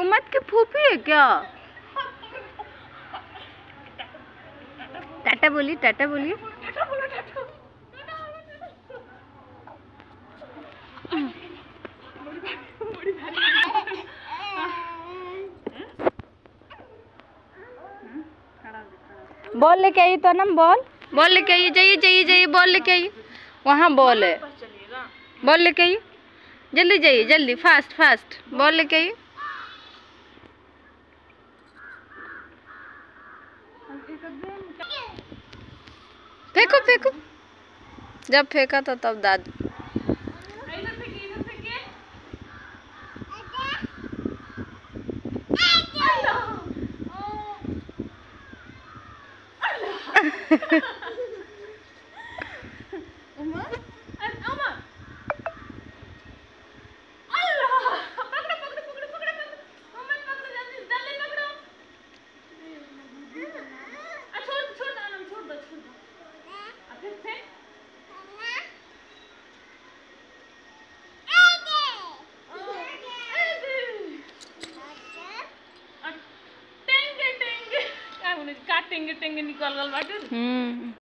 उम्मत की फूफी है क्या? टाटा बोली, टाटा बोलिए। बॉल लेके आई तो ना, बॉल लेके आइए, जाइए जाइए जाइए, बॉल लेके आइए। वहाँ बॉल है, बॉल लेके आइए, जल्दी जाइए, जल्दी, फास्ट फास्ट, बॉल लेके आइए। फेंको फेंको, जब फेंका था तब दादी। काटेंगे टेंगे निकल गल बाटे।